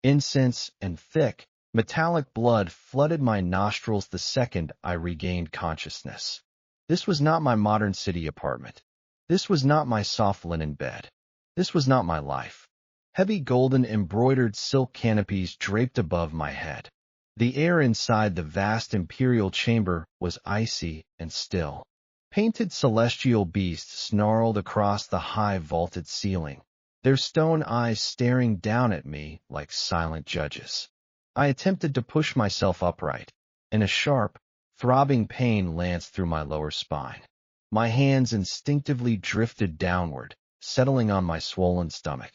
Incense and thick, metallic blood flooded my nostrils the second I regained consciousness. This was not my modern city apartment. This was not my soft linen bed. This was not my life. Heavy golden embroidered silk canopies draped above my head. The air inside the vast imperial chamber was icy and still. Painted celestial beasts snarled across the high vaulted ceiling, their stone eyes staring down at me like silent judges. I attempted to push myself upright, and a sharp, throbbing pain lanced through my lower spine. My hands instinctively drifted downward, settling on my swollen stomach.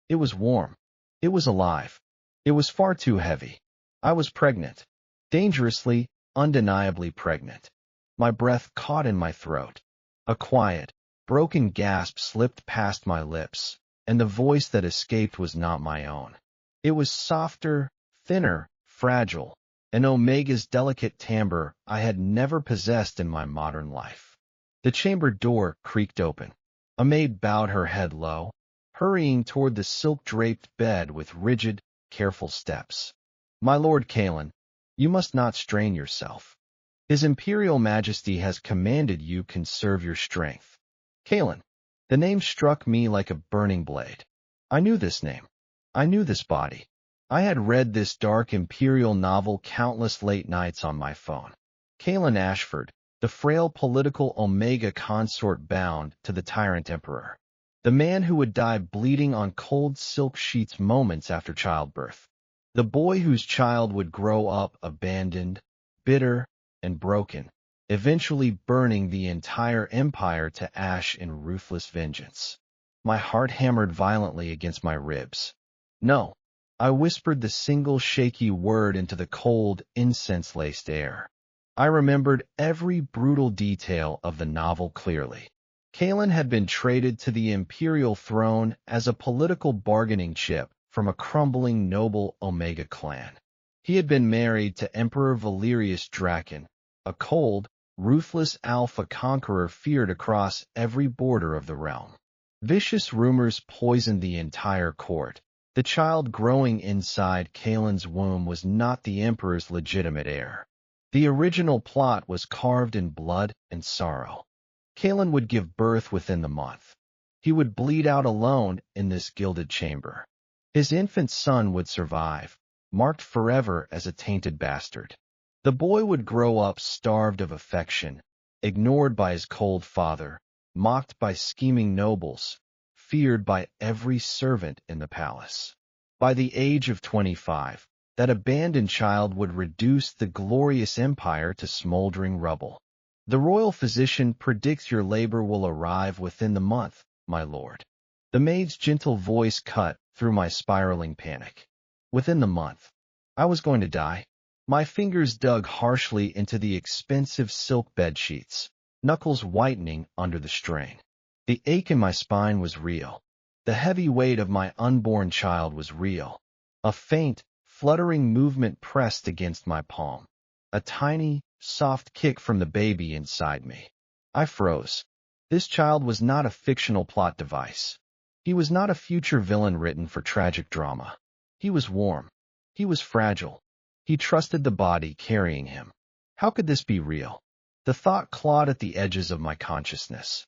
It was warm. It was alive. It was far too heavy. I was pregnant. Dangerously, undeniably pregnant. My breath caught in my throat. A quiet, broken gasp slipped past my lips, and the voice that escaped was not my own. It was softer, thinner, fragile, an Omega's delicate timbre I had never possessed in my modern life. The chamber door creaked open. A maid bowed her head low, hurrying toward the silk-draped bed with rigid, careful steps. "My Lord Kalen, you must not strain yourself. His Imperial Majesty has commanded you conserve your strength." Kalen. The name struck me like a burning blade. I knew this name. I knew this body. I had read this dark Imperial novel countless late nights on my phone. Kalen Ashford, the frail political Omega consort bound to the Tyrant Emperor. The man who would die bleeding on cold silk sheets moments after childbirth. The boy whose child would grow up abandoned, bitter, and broken, eventually burning the entire empire to ash in ruthless vengeance. My heart hammered violently against my ribs. "No." I whispered the single shaky word into the cold, incense-laced air. I remembered every brutal detail of the novel clearly. Kalen had been traded to the imperial throne as a political bargaining chip from a crumbling noble Omega clan. He had been married to Emperor Valerius Draken, a cold, ruthless alpha conqueror feared across every border of the realm. Vicious rumors poisoned the entire court. The child growing inside Kalen's womb was not the Emperor's legitimate heir. The original plot was carved in blood and sorrow. Kalen would give birth within the month. He would bleed out alone in this gilded chamber. His infant son would survive, marked forever as a tainted bastard. The boy would grow up starved of affection, ignored by his cold father, mocked by scheming nobles, feared by every servant in the palace. By the age of 25, that abandoned child would reduce the glorious empire to smoldering rubble. "The royal physician predicts your labor will arrive within the month, my lord." The maid's gentle voice cut through my spiraling panic. Within the month. I was going to die. My fingers dug harshly into the expensive silk bed sheets, knuckles whitening under the strain. The ache in my spine was real. The heavy weight of my unborn child was real. A faint, fluttering movement pressed against my palm. A tiny, soft kick from the baby inside me. I froze. This child was not a fictional plot device. He was not a future villain written for tragic drama. He was warm. He was fragile. He trusted the body carrying him. How could this be real? The thought clawed at the edges of my consciousness.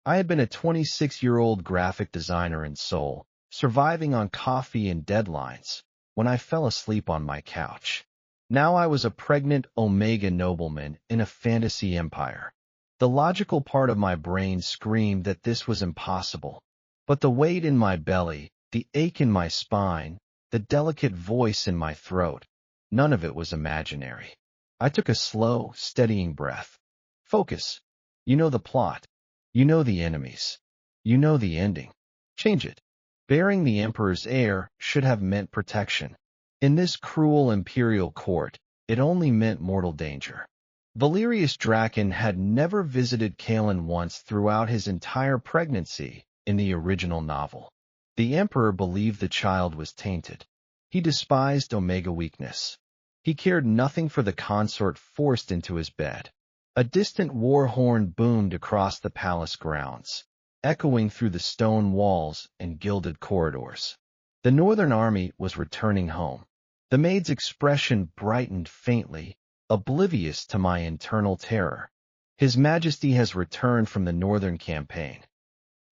I had been a 26-year-old graphic designer in Seoul, surviving on coffee and deadlines, when I fell asleep on my couch. Now I was a pregnant Omega nobleman in a fantasy empire. The logical part of my brain screamed that this was impossible. But the weight in my belly, the ache in my spine, the delicate voice in my throat, none of it was imaginary. I took a slow, steadying breath. Focus. You know the plot. You know the enemies. You know the ending. Change it. Bearing the Emperor's heir should have meant protection. In this cruel imperial court, it only meant mortal danger. Valerius Draken had never visited Kalen once throughout his entire pregnancy in the original novel. The Emperor believed the child was tainted. He despised Omega weakness. He cared nothing for the consort forced into his bed. A distant war horn boomed across the palace grounds, echoing through the stone walls and gilded corridors. The Northern Army was returning home. The maid's expression brightened faintly, oblivious to my internal terror. His Majesty has returned from the Northern campaign.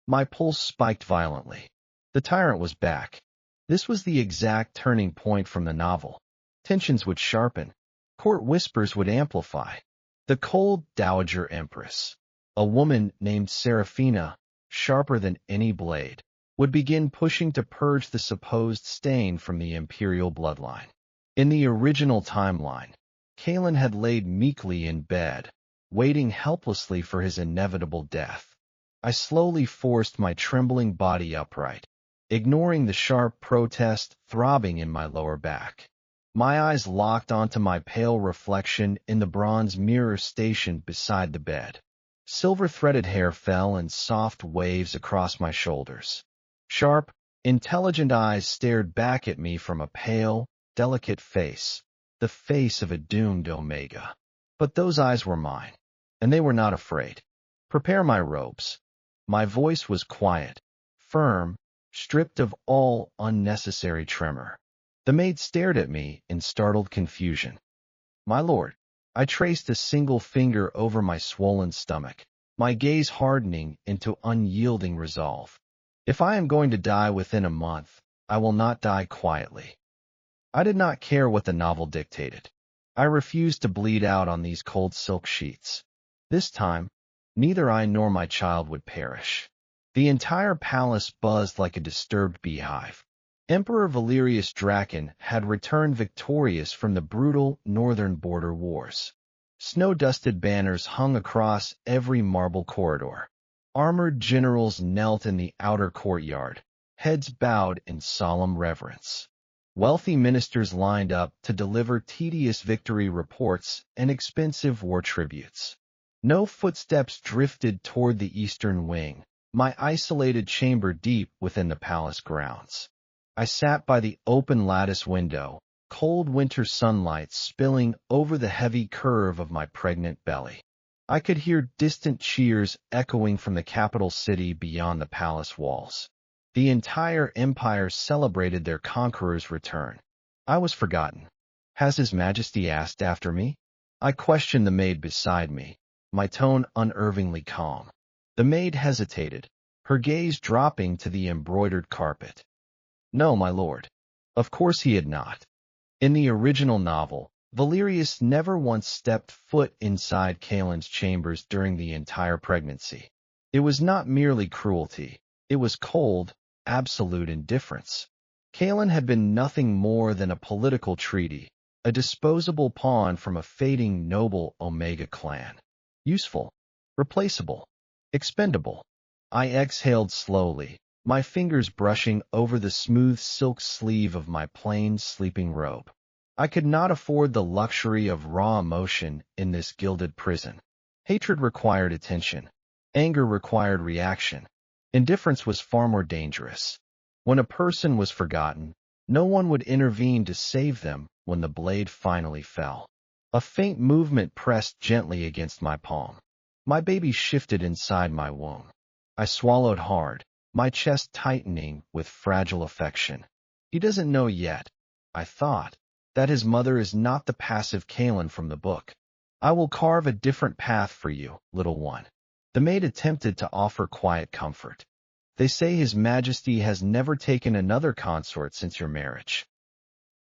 My pulse spiked violently. The tyrant was back. This was the exact turning point from the novel. Tensions would sharpen. Court whispers would amplify. The cold Dowager Empress, a woman named Seraphina, sharper than any blade, would begin pushing to purge the supposed stain from the imperial bloodline. In the original timeline, Kalen had laid meekly in bed, waiting helplessly for his inevitable death. I slowly forced my trembling body upright, ignoring the sharp protest throbbing in my lower back. My eyes locked onto my pale reflection in the bronze mirror stationed beside the bed. Silver-threaded hair fell in soft waves across my shoulders. Sharp, intelligent eyes stared back at me from a pale, delicate face, the face of a doomed Omega. But those eyes were mine, and they were not afraid. Prepare my robes. My voice was quiet, firm, stripped of all unnecessary tremor. The maid stared at me in startled confusion. My lord, I traced a single finger over my swollen stomach, my gaze hardening into unyielding resolve. If I am going to die within a month, I will not die quietly. I did not care what the novel dictated. I refused to bleed out on these cold silk sheets. This time, neither I nor my child would perish. The entire palace buzzed like a disturbed beehive. Emperor Valerius Draken had returned victorious from the brutal northern border wars. Snow-dusted banners hung across every marble corridor. Armored generals knelt in the outer courtyard, heads bowed in solemn reverence. Wealthy ministers lined up to deliver tedious victory reports and expensive war tributes. No footsteps drifted toward the eastern wing, my isolated chamber deep within the palace grounds. I sat by the open lattice window, cold winter sunlight spilling over the heavy curve of my pregnant belly. I could hear distant cheers echoing from the capital city beyond the palace walls. The entire empire celebrated their conqueror's return. I was forgotten. Has His Majesty asked after me? I questioned the maid beside me, my tone unnervingly calm. The maid hesitated, her gaze dropping to the embroidered carpet. No, my lord. Of course he had not. In the original novel, Valerius never once stepped foot inside Kalen's chambers during the entire pregnancy. It was not merely cruelty. It was cold, absolute indifference. Kalen had been nothing more than a political treaty, a disposable pawn from a fading noble Omega clan. Useful, replaceable, expendable. I exhaled slowly, my fingers brushing over the smooth silk sleeve of my plain sleeping robe. I could not afford the luxury of raw emotion in this gilded prison. Hatred required attention. Anger required reaction. Indifference was far more dangerous. When a person was forgotten, no one would intervene to save them when the blade finally fell. A faint movement pressed gently against my palm. My baby shifted inside my womb. I swallowed hard, my chest tightening with fragile affection. He doesn't know yet, I thought, that his mother is not the passive Kalen from the book. I will carve a different path for you, little one. The maid attempted to offer quiet comfort. They say His Majesty has never taken another consort since your marriage.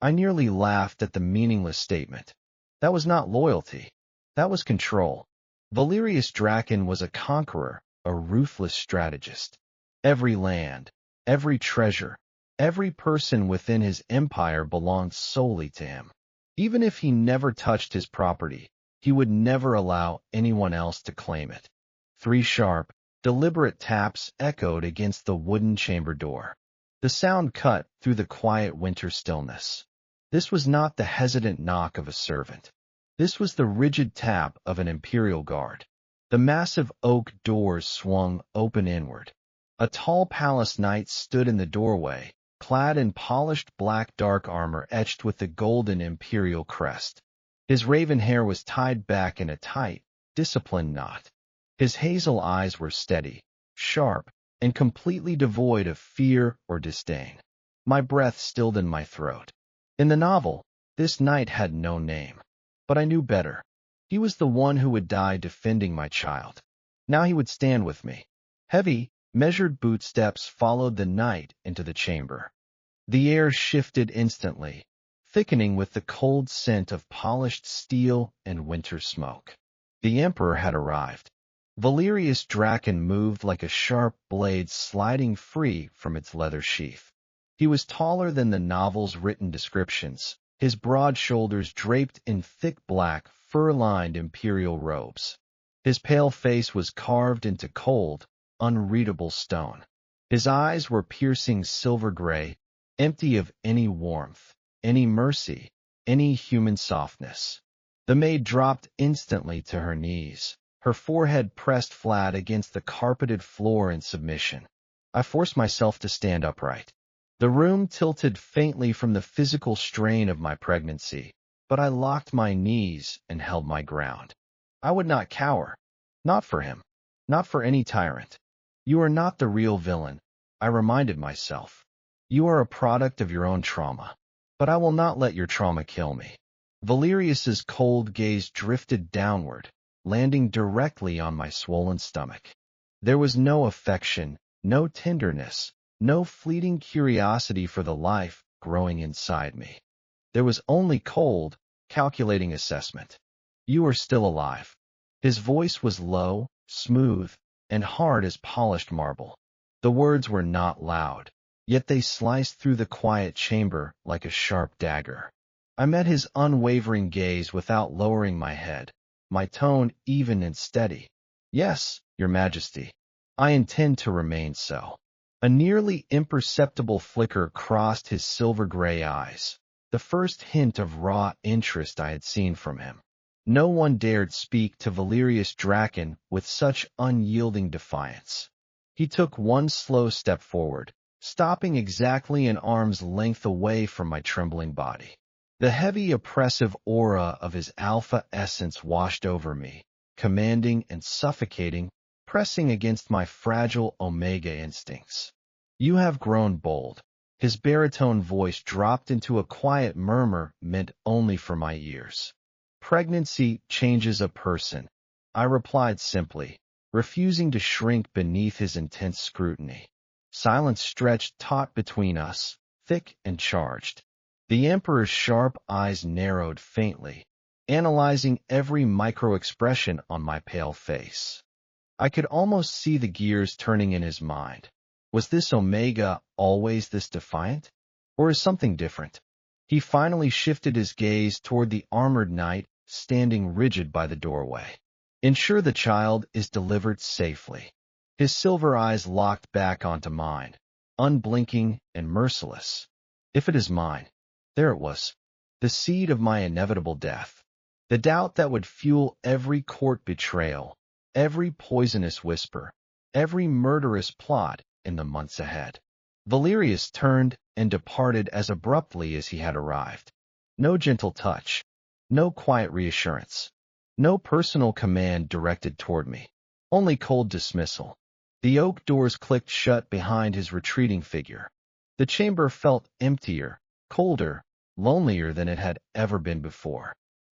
I nearly laughed at the meaningless statement. That was not loyalty. That was control. Valerius Draken was a conqueror, a ruthless strategist. Every land, every treasure, every person within his empire belonged solely to him. Even if he never touched his property, he would never allow anyone else to claim it. 3 sharp, deliberate taps echoed against the wooden chamber door. The sound cut through the quiet winter stillness. This was not the hesitant knock of a servant. This was the rigid tap of an imperial guard. The massive oak doors swung open inward. A tall palace knight stood in the doorway, clad in polished black dark armor etched with the golden imperial crest. His raven hair was tied back in a tight, disciplined knot. His hazel eyes were steady, sharp, and completely devoid of fear or disdain. my breath stilled in my throat. In the novel, this knight had no name. But I knew better. He was the one who would die defending my child. Now he would stand with me. Heavy, measured footsteps followed the knight into the chamber. The air shifted instantly, thickening with the cold scent of polished steel and winter smoke. The emperor had arrived. Valerius Draken moved like a sharp blade sliding free from its leather sheath. He was taller than the novel's written descriptions, his broad shoulders draped in thick black, fur-lined imperial robes. His pale face was carved into cold, unreadable stone. His eyes were piercing silver gray, empty of any warmth, any mercy, any human softness. The maid dropped instantly to her knees, her forehead pressed flat against the carpeted floor in submission. I forced myself to stand upright. The room tilted faintly from the physical strain of my pregnancy, but I locked my knees and held my ground. I would not cower. Not for him. Not for any tyrant. You are not the real villain, I reminded myself. You are a product of your own trauma. But I will not let your trauma kill me. Valerius's cold gaze drifted downward, landing directly on my swollen stomach. There was no affection, no tenderness, no fleeting curiosity for the life growing inside me. There was only cold, calculating assessment. You are still alive. His voice was low, smooth, and hard as polished marble. The words were not loud, yet they sliced through the quiet chamber like a sharp dagger. I met his unwavering gaze without lowering my head, my tone even and steady. Yes, Your Majesty, I intend to remain so. A nearly imperceptible flicker crossed his silver-gray eyes, the first hint of raw interest I had seen from him. No one dared speak to Valerius Draken with such unyielding defiance. He took one slow step forward, stopping exactly an arm's length away from my trembling body. The heavy, oppressive aura of his alpha essence washed over me, commanding and suffocating, pressing against my fragile omega instincts. You have grown bold. His baritone voice dropped into a quiet murmur meant only for my ears. Pregnancy changes a person, I replied simply, refusing to shrink beneath his intense scrutiny. Silence stretched taut between us, thick and charged. The Emperor's sharp eyes narrowed faintly, analyzing every micro-expression on my pale face. I could almost see the gears turning in his mind. Was this Omega always this defiant? Or is something different? He finally shifted his gaze toward the armored knight standing rigid by the doorway. Ensure the child is delivered safely. His silver eyes locked back onto mine, unblinking and merciless. If it is mine, there it was, the seed of my inevitable death. The doubt that would fuel every court betrayal, every poisonous whisper, every murderous plot in the months ahead. Valerius turned and departed as abruptly as he had arrived. No gentle touch, no quiet reassurance, no personal command directed toward me, only cold dismissal. The oak doors clicked shut behind his retreating figure. The chamber felt emptier, colder, lonelier than it had ever been before.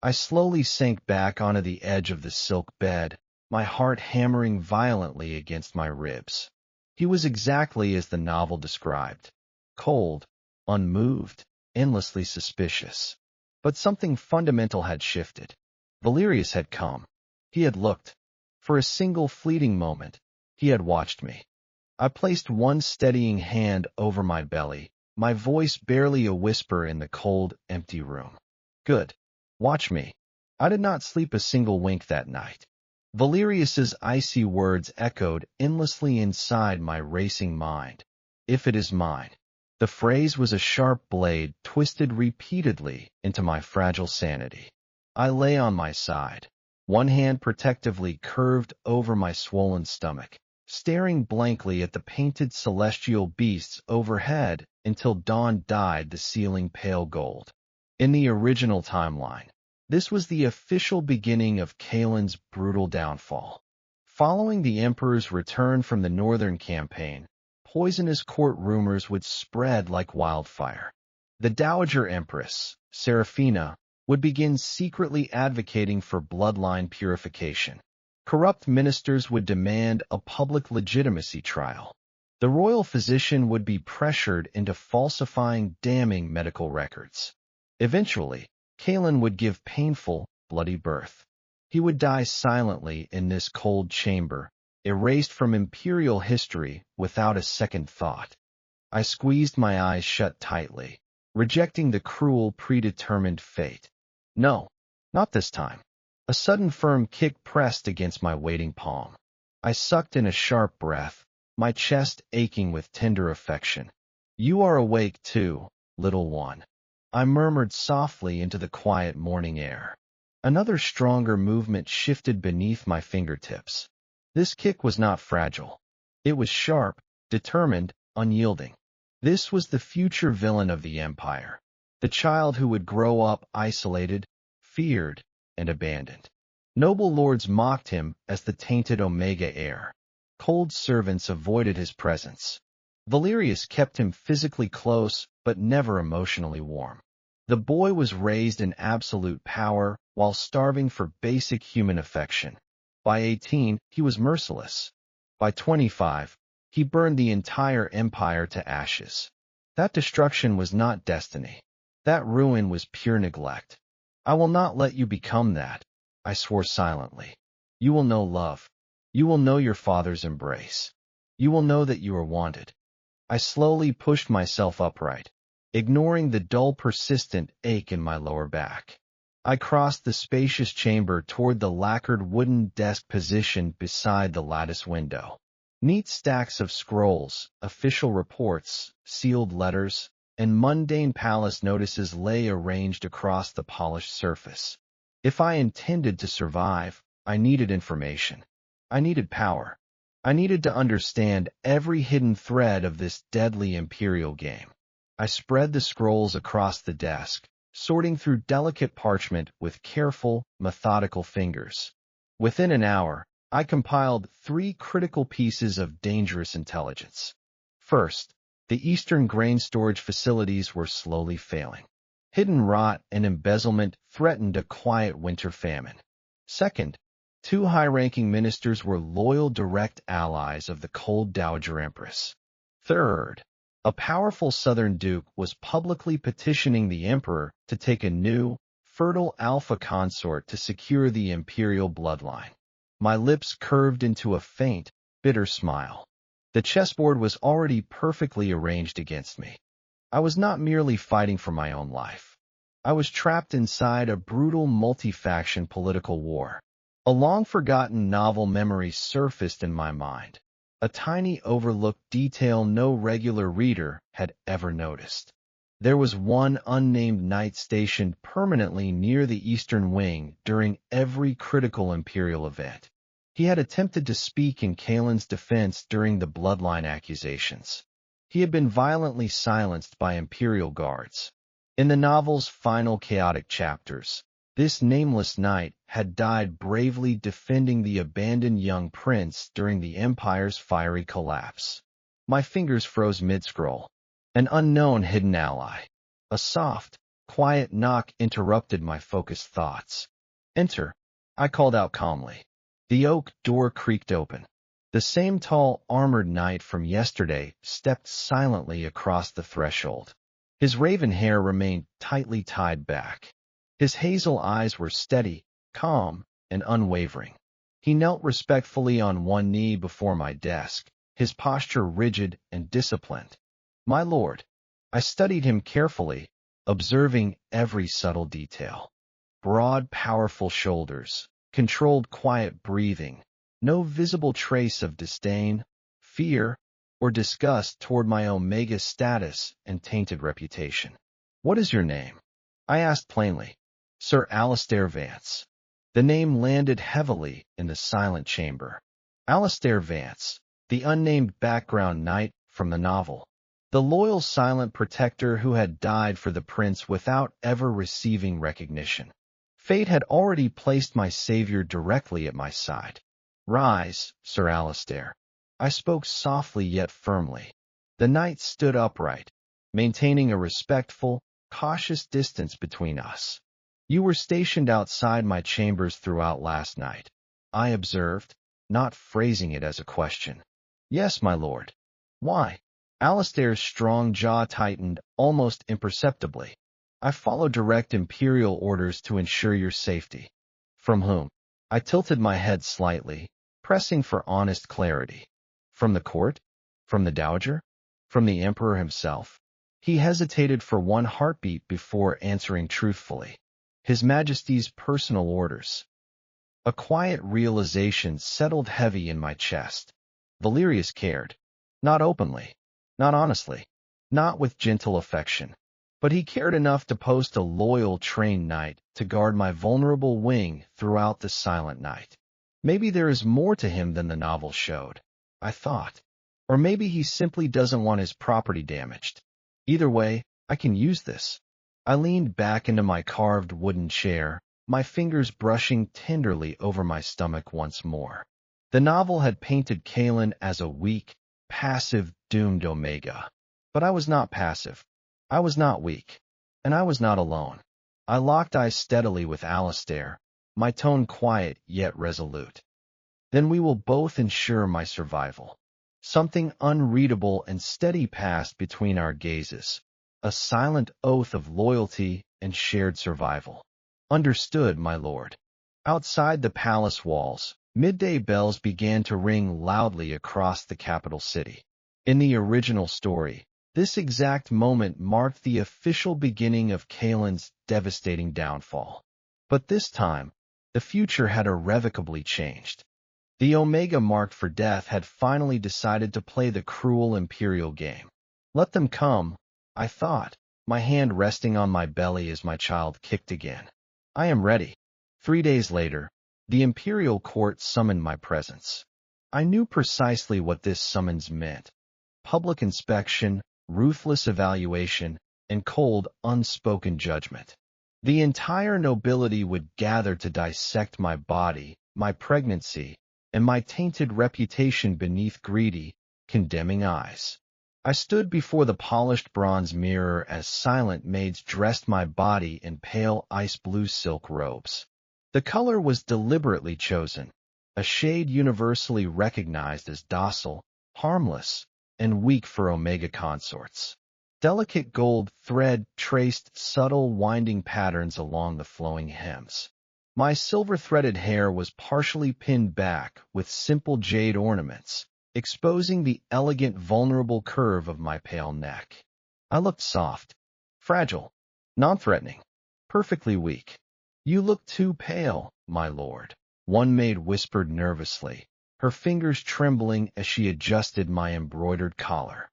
I slowly sank back onto the edge of the silk bed, my heart hammering violently against my ribs. He was exactly as the novel described, cold, unmoved, endlessly suspicious. But something fundamental had shifted. Valerius had come. He had looked. For a single fleeting moment, he had watched me. I placed one steadying hand over my belly, my voice barely a whisper in the cold, empty room. Good. Watch me. I did not sleep a single wink that night. Valerius's icy words echoed endlessly inside my racing mind. If it is mine. The phrase was a sharp blade twisted repeatedly into my fragile sanity. I lay on my side, one hand protectively curved over my swollen stomach, staring blankly at the painted celestial beasts overhead until dawn dyed the ceiling pale gold. In the original timeline, this was the official beginning of Kaelin's brutal downfall. Following the Emperor's return from the Northern Campaign, poisonous court rumors would spread like wildfire. The Dowager Empress, Seraphina, would begin secretly advocating for bloodline purification. Corrupt ministers would demand a public legitimacy trial. The royal physician would be pressured into falsifying damning medical records. Eventually, Kalen would give painful, bloody birth. He would die silently in this cold chamber, erased from imperial history without a second thought. I squeezed my eyes shut tightly, rejecting the cruel, predetermined fate. No, not this time. A sudden firm kick pressed against my waiting palm. I sucked in a sharp breath, my chest aching with tender affection. "You are awake too, little one," I murmured softly into the quiet morning air. Another stronger movement shifted beneath my fingertips. This kick was not fragile. It was sharp, determined, unyielding. This was the future villain of the Empire, the child who would grow up isolated, feared, and abandoned. Noble lords mocked him as the tainted Omega heir. Cold servants avoided his presence. Valerius kept him physically close, but never emotionally warm. The boy was raised in absolute power while starving for basic human affection. By 18, he was merciless. By 25, he burned the entire empire to ashes. That destruction was not destiny. That ruin was pure neglect. "I will not let you become that," I swore silently. "You will know love. You will know your father's embrace. You will know that you are wanted." I slowly pushed myself upright, ignoring the dull, persistent ache in my lower back. I crossed the spacious chamber toward the lacquered wooden desk positioned beside the lattice window. Neat stacks of scrolls, official reports, sealed letters, and mundane palace notices lay arranged across the polished surface. If I intended to survive, I needed information. I needed power. I needed to understand every hidden thread of this deadly imperial game. I spread the scrolls across the desk, sorting through delicate parchment with careful, methodical fingers. Within an hour, I compiled 3 critical pieces of dangerous intelligence. First, the Eastern grain storage facilities were slowly failing. Hidden rot and embezzlement threatened a quiet winter famine. Second, 2 high-ranking ministers were loyal direct allies of the cold Dowager Empress. Third, a powerful southern duke was publicly petitioning the emperor to take a new, fertile alpha consort to secure the imperial bloodline. My lips curved into a faint, bitter smile. The chessboard was already perfectly arranged against me. I was not merely fighting for my own life. I was trapped inside a brutal multi-faction political war. A long-forgotten novel memory surfaced in my mind, a tiny overlooked detail no regular reader had ever noticed. There was one unnamed knight stationed permanently near the eastern wing during every critical imperial event. He had attempted to speak in Kalen's defense during the bloodline accusations. He had been violently silenced by imperial guards. In the novel's final chaotic chapters, this nameless knight had died bravely defending the abandoned young prince during the Empire's fiery collapse. My fingers froze mid-scroll. An unknown hidden ally. A soft, quiet knock interrupted my focused thoughts. "Enter," I called out calmly. The oak door creaked open. The same tall, armored knight from yesterday stepped silently across the threshold. His raven hair remained tightly tied back. His hazel eyes were steady, calm, and unwavering. He knelt respectfully on one knee before my desk, his posture rigid and disciplined. "My lord." I studied him carefully, observing every subtle detail. Broad, powerful shoulders, controlled, quiet breathing, no visible trace of disdain, fear, or disgust toward my Omega status and tainted reputation. "What is your name?" I asked plainly. "Sir Alistair Vance." The name landed heavily in the silent chamber. Alistair Vance, the unnamed background knight from the novel. The loyal silent protector who had died for the prince without ever receiving recognition. Fate had already placed my savior directly at my side. "Rise, Sir Alistair." I spoke softly yet firmly. The knight stood upright, maintaining a respectful, cautious distance between us. You were stationed outside my chambers throughout last night, I observed, not phrasing it as a question. Yes, my lord. Why? Alistair's strong jaw tightened almost imperceptibly. I follow direct imperial orders to ensure your safety. From whom? I tilted my head slightly, pressing for honest clarity. From the court? From the dowager? From the emperor himself? He hesitated for one heartbeat before answering truthfully. His Majesty's personal orders. A quiet realization settled heavy in my chest. Valerius cared. Not openly. Not honestly. Not with gentle affection. But he cared enough to post a loyal trained knight to guard my vulnerable wing throughout the silent night. Maybe there is more to him than the novel showed, I thought. Or maybe he simply doesn't want his property damaged. Either way, I can use this. I leaned back into my carved wooden chair, my fingers brushing tenderly over my stomach once more. The novel had painted Kalen as a weak, passive, doomed Omega. But I was not passive. I was not weak. And I was not alone. I locked eyes steadily with Alistair, my tone quiet yet resolute. Then we will both ensure my survival. Something unreadable and steady passed between our gazes, a silent oath of loyalty and shared survival. Understood, my lord. Outside the palace walls, midday bells began to ring loudly across the capital city. In the original story, this exact moment marked the official beginning of Kalen's devastating downfall. But this time, the future had irrevocably changed. The Omega marked for death had finally decided to play the cruel imperial game. Let them come, I thought, my hand resting on my belly as my child kicked again. I am ready. 3 days later, the imperial court summoned my presence. I knew precisely what this summons meant. Public inspection, ruthless evaluation, and cold, unspoken judgment. The entire nobility would gather to dissect my body, my pregnancy, and my tainted reputation beneath greedy, condemning eyes. I stood before the polished bronze mirror as silent maids dressed my body in pale ice-blue silk robes. The color was deliberately chosen, a shade universally recognized as docile, harmless, and weak for Omega consorts. Delicate gold thread traced subtle winding patterns along the flowing hems. My silver-threaded hair was partially pinned back with simple jade ornaments, exposing the elegant, vulnerable curve of my pale neck. I looked soft, fragile, non-threatening, perfectly weak. You look too pale, my lord, one maid whispered nervously, her fingers trembling as she adjusted my embroidered collar.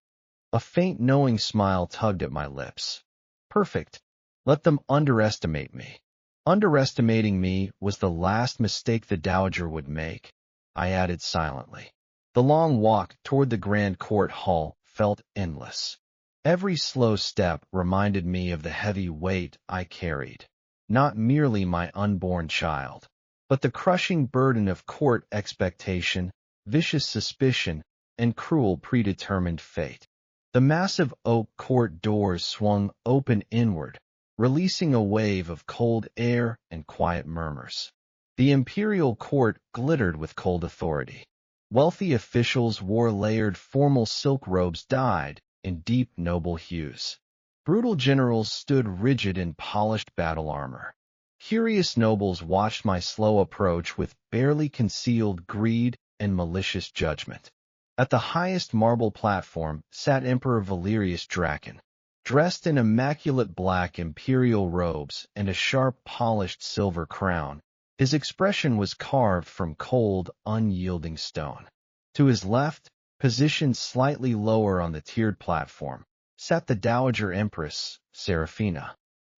A faint knowing smile tugged at my lips. Perfect. Let them underestimate me. Underestimating me was the last mistake the dowager would make, I added silently. The long walk toward the grand court hall felt endless. Every slow step reminded me of the heavy weight I carried, not merely my unborn child, but the crushing burden of court expectation, vicious suspicion, and cruel predetermined fate. The massive oak court doors swung open inward, releasing a wave of cold air and quiet murmurs. The imperial court glittered with cold authority. Wealthy officials wore layered formal silk robes dyed in deep noble hues. Brutal generals stood rigid in polished battle armor. Curious nobles watched my slow approach with barely concealed greed and malicious judgment. At the highest marble platform sat Emperor Valerius Draken, dressed in immaculate black imperial robes and a sharp polished silver crown. His expression was carved from cold, unyielding stone. To his left, positioned slightly lower on the tiered platform, sat the Dowager Empress, Seraphina.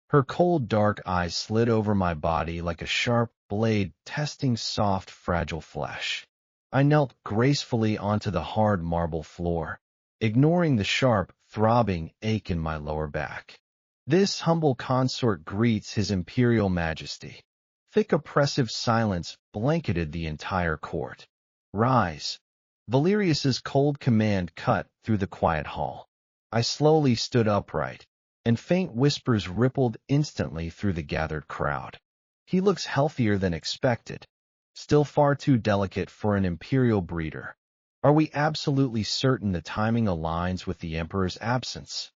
Her cold, dark eyes slid over my body like a sharp blade testing soft, fragile flesh. I knelt gracefully onto the hard marble floor, ignoring the sharp, throbbing ache in my lower back. This humble consort greets His Imperial Majesty. Thick oppressive silence blanketed the entire court. Rise. Valerius's cold command cut through the quiet hall. I slowly stood upright, and faint whispers rippled instantly through the gathered crowd. He looks healthier than expected, still far too delicate for an imperial breeder. Are we absolutely certain the timing aligns with the emperor's absence?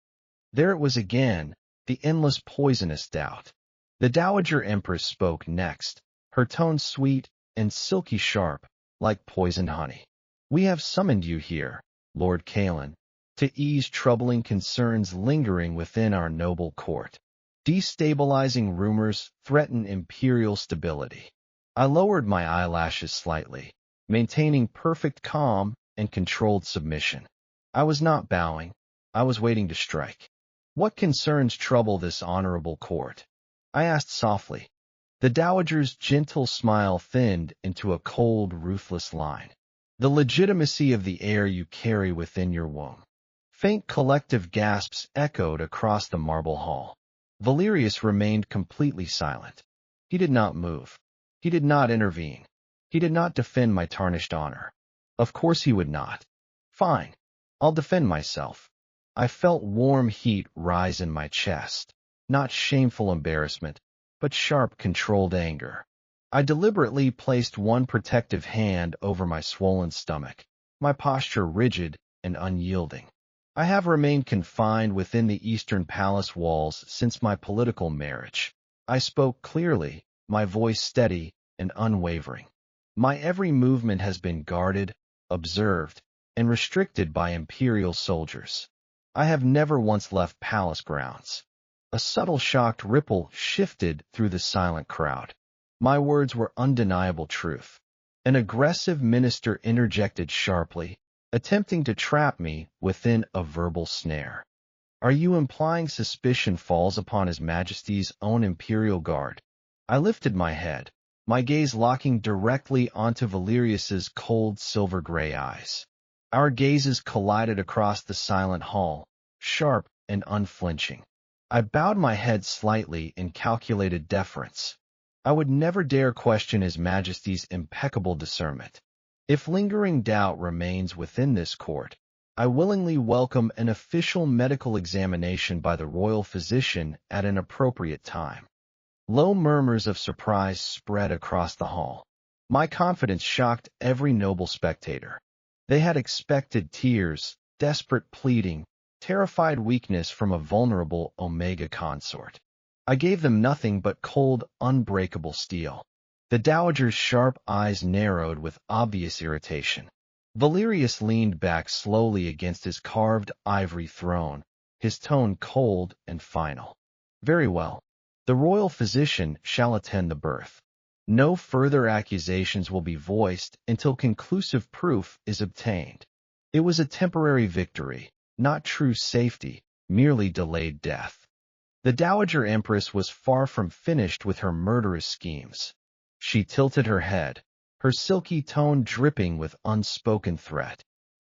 There it was again, the endless poisonous doubt. The Dowager Empress spoke next, her tone sweet and silky sharp, like poisoned honey. We have summoned you here, Lord Kalen, to ease troubling concerns lingering within our noble court. Destabilizing rumors threaten imperial stability. I lowered my eyelashes slightly, maintaining perfect calm and controlled submission. I was not bowing. I was waiting to strike. What concerns trouble this honorable court? I asked softly. The dowager's gentle smile thinned into a cold, ruthless line. The legitimacy of the air you carry within your womb. Faint collective gasps echoed across the marble hall. Valerius remained completely silent. He did not move. He did not intervene. He did not defend my tarnished honor. Of course he would not. Fine. I'll defend myself. I felt warm heat rise in my chest. Not shameful embarrassment, but sharp, controlled anger. I deliberately placed one protective hand over my swollen stomach, my posture rigid and unyielding. I have remained confined within the Eastern Palace walls since my political marriage. I spoke clearly, my voice steady and unwavering. My every movement has been guarded, observed, and restricted by imperial soldiers. I have never once left palace grounds. A subtle shocked ripple shifted through the silent crowd. My words were undeniable truth. An aggressive minister interjected sharply, attempting to trap me within a verbal snare. Are you implying suspicion falls upon His Majesty's own imperial guard? I lifted my head, my gaze locking directly onto Valerius's cold silver-gray eyes. Our gazes collided across the silent hall, sharp and unflinching. I bowed my head slightly in calculated deference. I would never dare question His Majesty's impeccable discernment. If lingering doubt remains within this court, I willingly welcome an official medical examination by the royal physician at an appropriate time. Low murmurs of surprise spread across the hall. My confidence shocked every noble spectator. They had expected tears, desperate pleading, terrified weakness from a vulnerable Omega consort. I gave them nothing but cold, unbreakable steel. The dowager's sharp eyes narrowed with obvious irritation. Valerius leaned back slowly against his carved ivory throne, his tone cold and final. Very well. The royal physician shall attend the birth. No further accusations will be voiced until conclusive proof is obtained. It was a temporary victory, not true safety, merely delayed death. The Dowager Empress was far from finished with her murderous schemes. She tilted her head, her silky tone dripping with unspoken threat.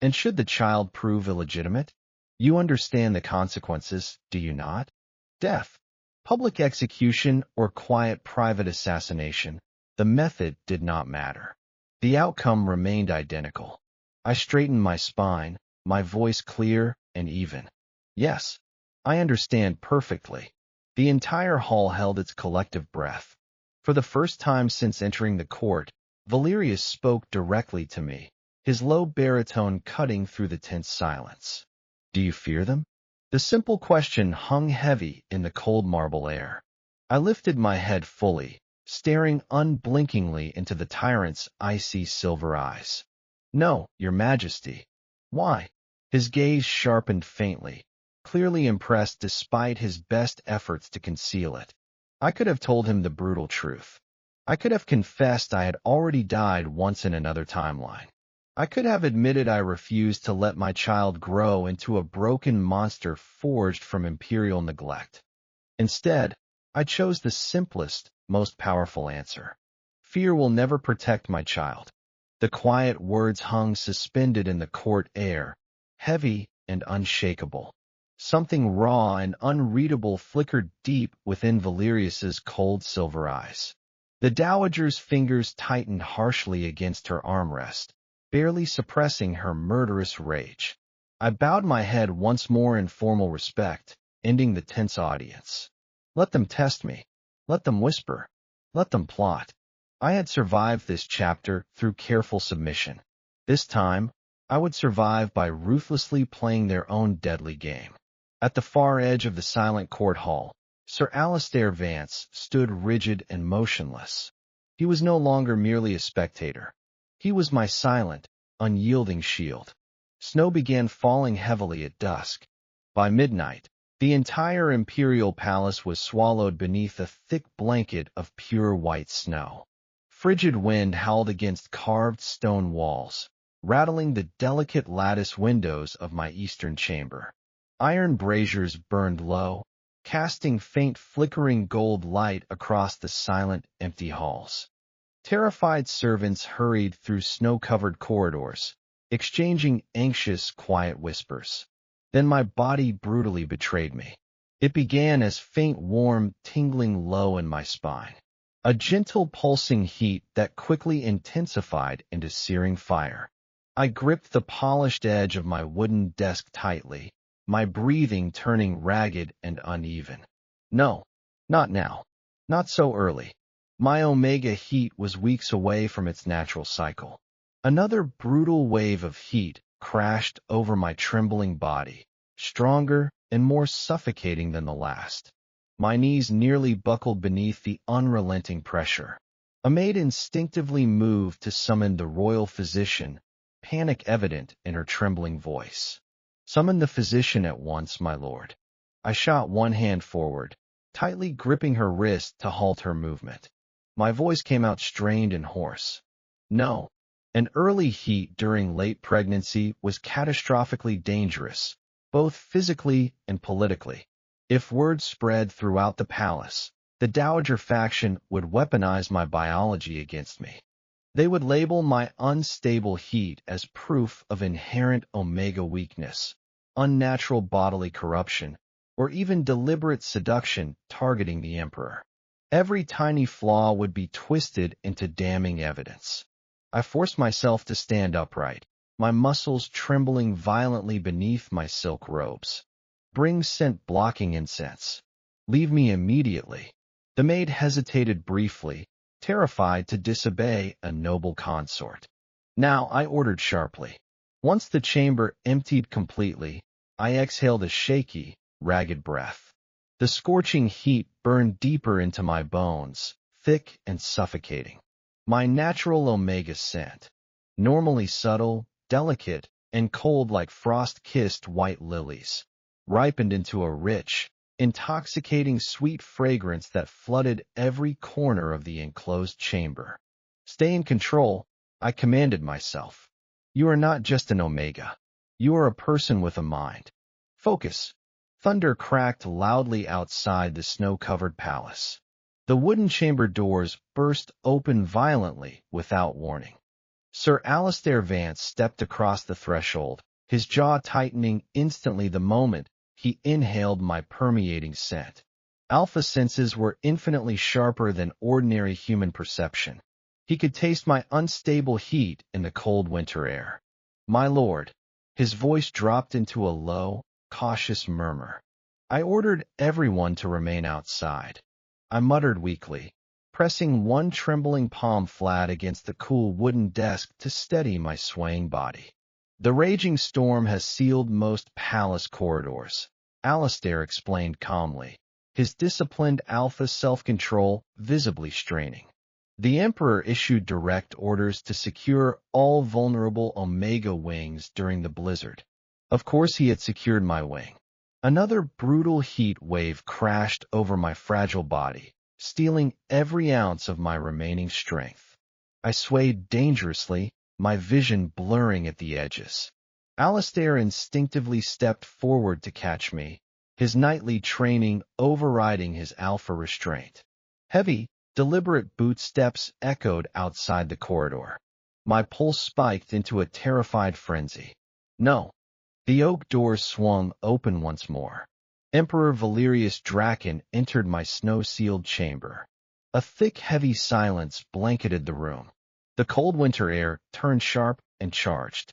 And should the child prove illegitimate? You understand the consequences, do you not? Death, public execution, or quiet private assassination, the method did not matter. The outcome remained identical. I straightened my spine, my voice clear and even. Yes, I understand perfectly. The entire hall held its collective breath. For the first time since entering the court, Valerius spoke directly to me, his low baritone cutting through the tense silence. Do you fear them? The simple question hung heavy in the cold marble air. I lifted my head fully, staring unblinkingly into the tyrant's icy silver eyes. No, Your Majesty. Why? His gaze sharpened faintly, clearly impressed despite his best efforts to conceal it. I could have told him the brutal truth. I could have confessed I had already died once in another timeline. I could have admitted I refused to let my child grow into a broken monster forged from imperial neglect. Instead, I chose the simplest, most powerful answer. Fear will never protect my child. The quiet words hung suspended in the court air, heavy and unshakable. Something raw and unreadable flickered deep within Valerius's cold silver eyes. The dowager's fingers tightened harshly against her armrest, barely suppressing her murderous rage. I bowed my head once more in formal respect, ending the tense audience. Let them test me. Let them whisper. Let them plot. I had survived this chapter through careful submission. This time, I would survive by ruthlessly playing their own deadly game. At the far edge of the silent court hall, Sir Alistair Vance stood rigid and motionless. He was no longer merely a spectator. He was my silent, unyielding shield. Snow began falling heavily at dusk. By midnight, the entire imperial palace was swallowed beneath a thick blanket of pure white snow. Frigid wind howled against carved stone walls, rattling the delicate lattice windows of my eastern chamber. Iron braziers burned low, casting faint flickering gold light across the silent, empty halls. Terrified servants hurried through snow-covered corridors, exchanging anxious, quiet whispers. Then my body brutally betrayed me. It began as faint warm, tingling low in my spine. A gentle pulsing heat that quickly intensified into searing fire. I gripped the polished edge of my wooden desk tightly, my breathing turning ragged and uneven. No, not now. Not so early. My omega heat was weeks away from its natural cycle. Another brutal wave of heat crashed over my trembling body, stronger and more suffocating than the last. My knees nearly buckled beneath the unrelenting pressure. A maid instinctively moved to summon the royal physician, panic evident in her trembling voice. Summon the physician at once, my lord. I shot one hand forward, tightly gripping her wrist to halt her movement. My voice came out strained and hoarse. No. An early heat during late pregnancy was catastrophically dangerous, both physically and politically. If word spread throughout the palace, the Dowager faction would weaponize my biology against me. They would label my unstable heat as proof of inherent omega weakness, unnatural bodily corruption, or even deliberate seduction targeting the emperor. Every tiny flaw would be twisted into damning evidence. I forced myself to stand upright, my muscles trembling violently beneath my silk robes. Bring scent blocking incense. Leave me immediately. The maid hesitated briefly, terrified to disobey a noble consort. Now I ordered sharply. Once the chamber emptied completely, I exhaled a shaky, ragged breath. The scorching heat burned deeper into my bones, thick and suffocating. My natural omega scent, normally subtle, delicate, and cold like frost-kissed white lilies, ripened into a rich, intoxicating sweet fragrance that flooded every corner of the enclosed chamber. Stay in control, I commanded myself. You are not just an omega. You are a person with a mind. Focus. Thunder cracked loudly outside the snow-covered palace. The wooden chamber doors burst open violently without warning. Sir Alistair Vance stepped across the threshold, his jaw tightening instantly the moment he inhaled my permeating scent. Alpha senses were infinitely sharper than ordinary human perception. He could taste my unstable heat in the cold winter air. My lord, his voice dropped into a low, cautious murmur. I ordered everyone to remain outside. I muttered weakly, pressing one trembling palm flat against the cool wooden desk to steady my swaying body. The raging storm has sealed most palace corridors, Alistair explained calmly, his disciplined alpha self-control visibly straining. The Emperor issued direct orders to secure all vulnerable Omega wings during the blizzard. Of course he had secured my wing. Another brutal heat wave crashed over my fragile body, stealing every ounce of my remaining strength. I swayed dangerously, my vision blurring at the edges. Alistair instinctively stepped forward to catch me, his knightly training overriding his alpha restraint. Heavy, deliberate boot steps echoed outside the corridor. My pulse spiked into a terrified frenzy. No. The oak doors swung open once more. Emperor Valerius Draken entered my snow-sealed chamber. A thick, heavy silence blanketed the room. The cold winter air turned sharp, and charged.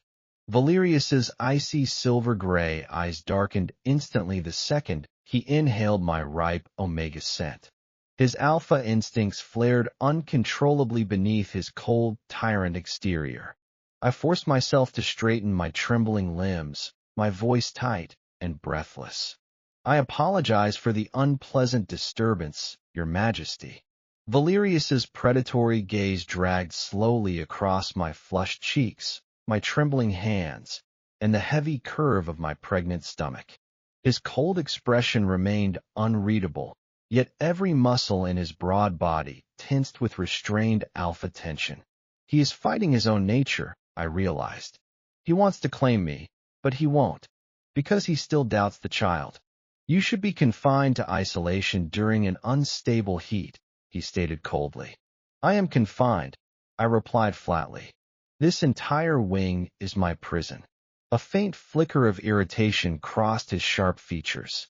Valerius's icy silver-gray eyes darkened instantly the second he inhaled my ripe omega scent. His alpha instincts flared uncontrollably beneath his cold, tyrant exterior. I forced myself to straighten my trembling limbs, my voice tight and breathless. "I apologize for the unpleasant disturbance, Your Majesty." Valerius's predatory gaze dragged slowly across my flushed cheeks, my trembling hands, and the heavy curve of my pregnant stomach. His cold expression remained unreadable, yet every muscle in his broad body tensed with restrained alpha tension. He is fighting his own nature, I realized. He wants to claim me, but he won't, because he still doubts the child. "You should be confined to isolation during an unstable heat," he stated coldly. "I am confined," I replied flatly. "This entire wing is my prison." A faint flicker of irritation crossed his sharp features.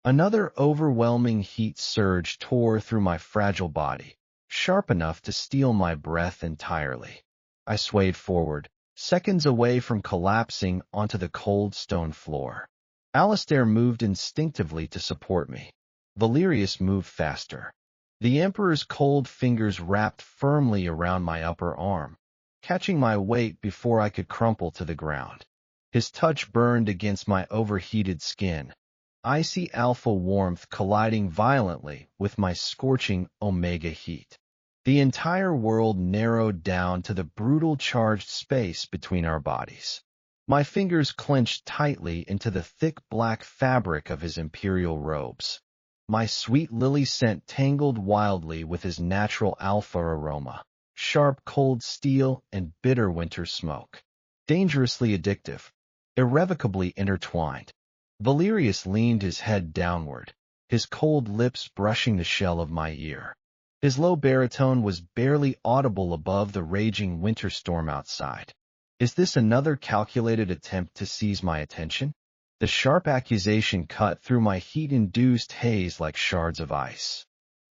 Another overwhelming heat surge tore through my fragile body, sharp enough to steal my breath entirely. I swayed forward, seconds away from collapsing onto the cold stone floor. Alistair moved instinctively to support me. Valerius moved faster. The Emperor's cold fingers wrapped firmly around my upper arm, catching my weight before I could crumple to the ground. His touch burned against my overheated skin, icy alpha warmth colliding violently with my scorching omega heat. The entire world narrowed down to the brutal charged space between our bodies. My fingers clenched tightly into the thick black fabric of his imperial robes. My sweet lily scent tangled wildly with his natural alpha aroma, sharp cold steel and bitter winter smoke. Dangerously addictive, irrevocably intertwined. Valerius leaned his head downward, his cold lips brushing the shell of my ear. His low baritone was barely audible above the raging winter storm outside. "Is this another calculated attempt to seize my attention?" The sharp accusation cut through my heat-induced haze like shards of ice.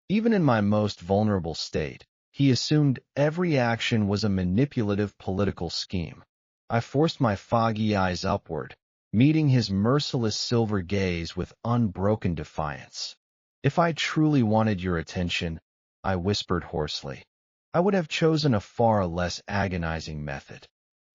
Even in my most vulnerable state, he assumed every action was a manipulative political scheme. I forced my foggy eyes upward, meeting his merciless silver gaze with unbroken defiance. "If I truly wanted your attention," I whispered hoarsely, "I would have chosen a far less agonizing method."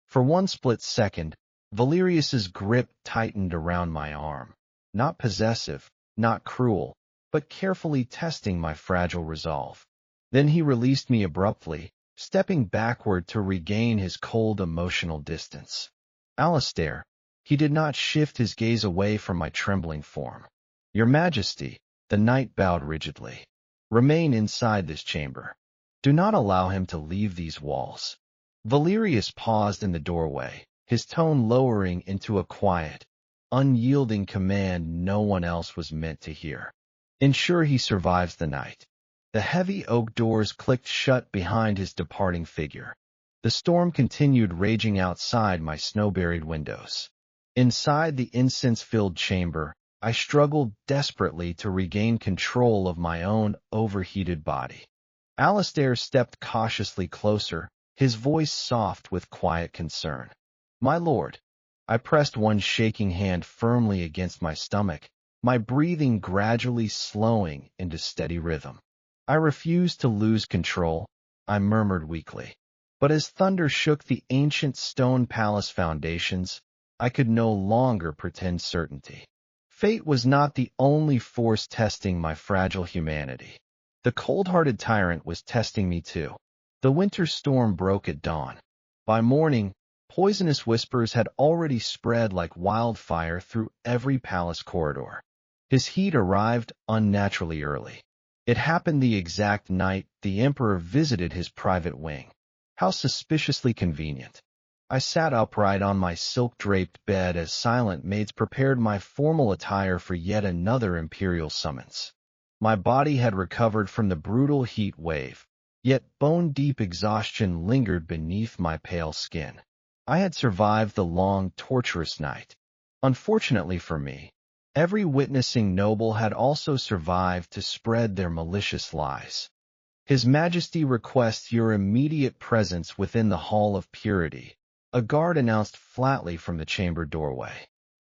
For one split second, Valerius's grip tightened around my arm, not possessive, not cruel, but carefully testing my fragile resolve. Then he released me abruptly, stepping backward to regain his cold emotional distance. "Alistair," he did not shift his gaze away from my trembling form. "Your Majesty," the knight bowed rigidly. "Remain inside this chamber. Do not allow him to leave these walls." Valerius paused in the doorway, his tone lowering into a quiet, unyielding command no one else was meant to hear. "Ensure he survives the night." The heavy oak doors clicked shut behind his departing figure. The storm continued raging outside my snow-buried windows. Inside the incense-filled chamber, I struggled desperately to regain control of my own overheated body. Alistair stepped cautiously closer, his voice soft with quiet concern. "My lord." I pressed one shaking hand firmly against my stomach, my breathing gradually slowing into steady rhythm. "I refuse to lose control," I murmured weakly. But as thunder shook the ancient stone palace foundations, I could no longer pretend certainty. Fate was not the only force testing my fragile humanity. The cold-hearted tyrant was testing me too. The winter storm broke at dawn. By morning, poisonous whispers had already spread like wildfire through every palace corridor. His heat arrived unnaturally early. It happened the exact night the Emperor visited his private wing. How suspiciously convenient. I sat upright on my silk-draped bed as silent maids prepared my formal attire for yet another imperial summons. My body had recovered from the brutal heat wave, yet bone-deep exhaustion lingered beneath my pale skin. I had survived the long, torturous night. Unfortunately for me, every witnessing noble had also survived to spread their malicious lies. "His Majesty requests your immediate presence within the Hall of Purity," A guard announced flatly from the chamber doorway.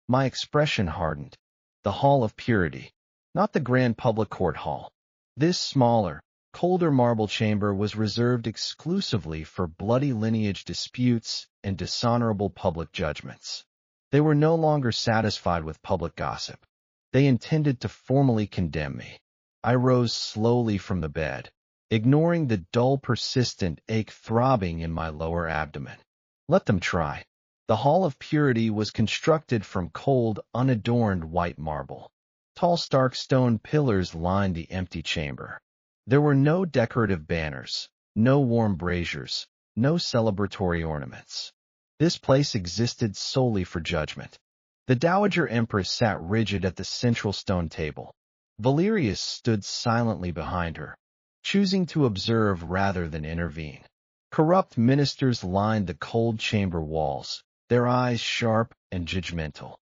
My expression hardened. The Hall of Purity, not the grand public court hall. This smaller, colder marble chamber was reserved exclusively for bloody lineage disputes and dishonorable public judgments. They were no longer satisfied with public gossip. They intended to formally condemn me. I rose slowly from the bed, ignoring the dull, persistent ache throbbing in my lower abdomen. Let them try. The Hall of Purity was constructed from cold, unadorned white marble. Tall, stark stone pillars lined the empty chamber. There were no decorative banners, no warm braziers, no celebratory ornaments. This place existed solely for judgment. The Dowager Empress sat rigid at the central stone table. Valerius stood silently behind her, choosing to observe rather than intervene. Corrupt ministers lined the cold chamber walls, their eyes sharp and judgmental.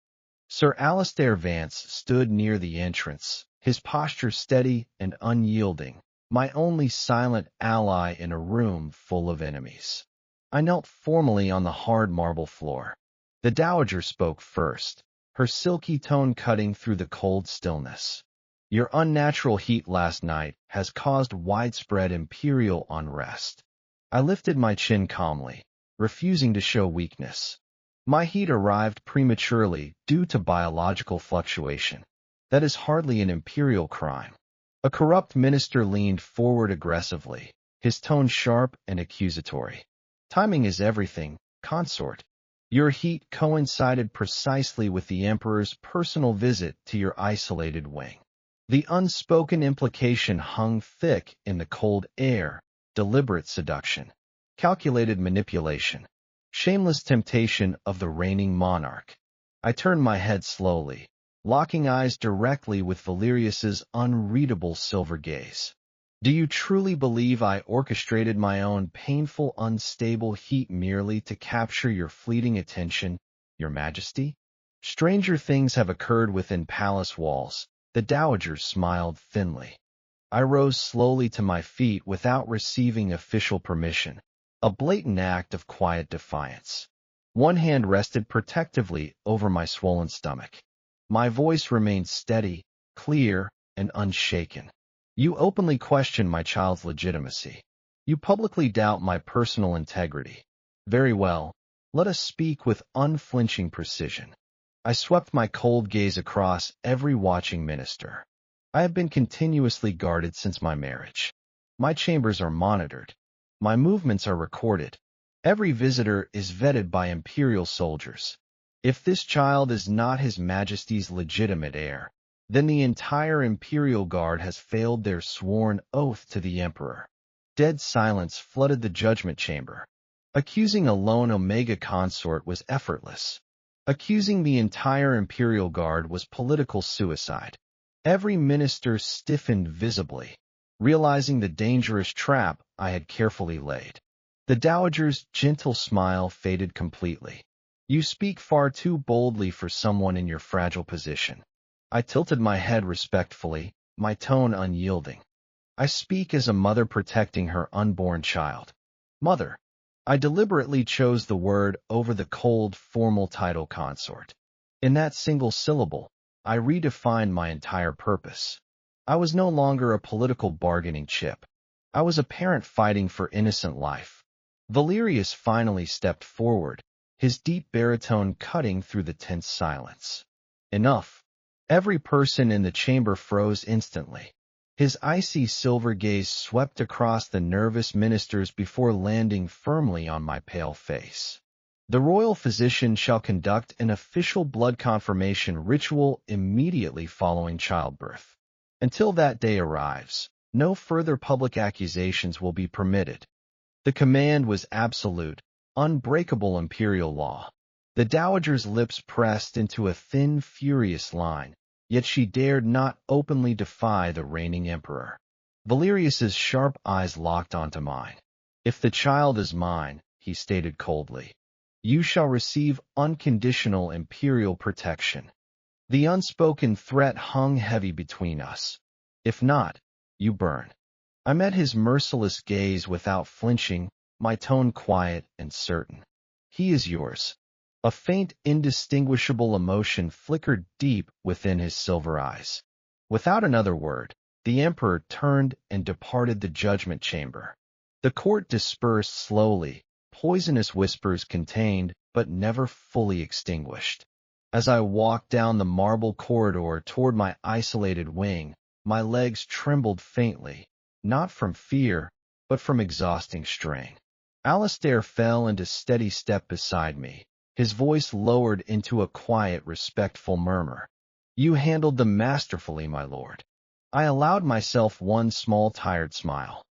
Sir Alistair Vance stood near the entrance, his posture steady and unyielding, my only silent ally in a room full of enemies. I knelt formally on the hard marble floor. The Dowager spoke first, her silky tone cutting through the cold stillness. Your unnatural heat last night has caused widespread imperial unrest. I lifted my chin calmly, refusing to show weakness. My heat arrived prematurely due to biological fluctuation. That is hardly an imperial crime. A corrupt minister leaned forward aggressively, his tone sharp and accusatory. Timing is everything, consort. Your heat coincided precisely with the Emperor's personal visit to your isolated wing. The unspoken implication hung thick in the cold air, deliberate seduction, calculated manipulation, shameless temptation of the reigning monarch. I turned my head slowly, locking eyes directly with Valerius's unreadable silver gaze. Do you truly believe I orchestrated my own painful, unstable heat merely to capture your fleeting attention, Your Majesty? Stranger things have occurred within palace walls. The Dowager smiled thinly. I rose slowly to my feet without receiving official permission, a blatant act of quiet defiance. One hand rested protectively over my swollen stomach. My voice remained steady, clear, and unshaken. You openly question my child's legitimacy. You publicly doubt my personal integrity. Very well, let us speak with unflinching precision. I swept my cold gaze across every watching minister. I have been continuously guarded since my marriage. My chambers are monitored. My movements are recorded. Every visitor is vetted by imperial soldiers. If this child is not His Majesty's legitimate heir, then the entire Imperial Guard has failed their sworn oath to the Emperor. Dead silence flooded the judgment chamber. Accusing a lone Omega consort was effortless. Accusing the entire Imperial Guard was political suicide. Every minister stiffened visibly, realizing the dangerous trap I had carefully laid. The Dowager's gentle smile faded completely. You speak far too boldly for someone in your fragile position. I tilted my head respectfully, my tone unyielding. I speak as a mother protecting her unborn child. Mother. I deliberately chose the word over the cold, formal title consort. In that single syllable, I redefined my entire purpose. I was no longer a political bargaining chip. I was a parent fighting for innocent life. Valerius finally stepped forward, his deep baritone cutting through the tense silence. Enough. Every person in the chamber froze instantly. His icy silver gaze swept across the nervous ministers before landing firmly on my pale face. The royal physician shall conduct an official blood confirmation ritual immediately following childbirth. Until that day arrives, no further public accusations will be permitted. The command was absolute, unbreakable imperial law. The Dowager's lips pressed into a thin, furious line, yet she dared not openly defy the reigning emperor. Valerius's sharp eyes locked onto mine. If the child is mine, he stated coldly, you shall receive unconditional imperial protection. The unspoken threat hung heavy between us. If not, you burn. I met his merciless gaze without flinching, my tone quiet and certain. He is yours. A faint, indistinguishable emotion flickered deep within his silver eyes. Without another word, the emperor turned and departed the judgment chamber. The court dispersed slowly, poisonous whispers contained, but never fully extinguished. As I walked down the marble corridor toward my isolated wing, my legs trembled faintly, not from fear, but from exhausting strain. Alistair fell into steady step beside me, his voice lowered into a quiet, respectful murmur. You handled them masterfully, my lord. I allowed myself one small, tired smile.